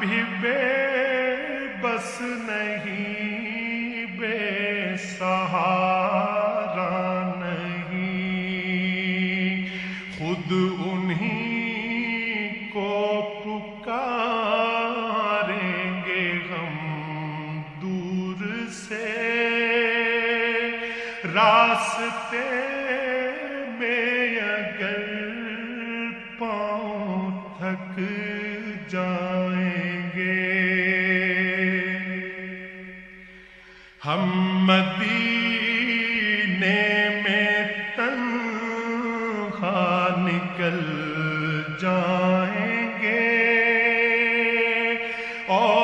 भी बेबस नहीं, बेसहारा नहीं, खुद उन्हीं को पुकारेंगे हम दूर से। रास्ते में अगर पाँव थक जाएंगे, हम मदीने में तन्हा निकल जाएंगे और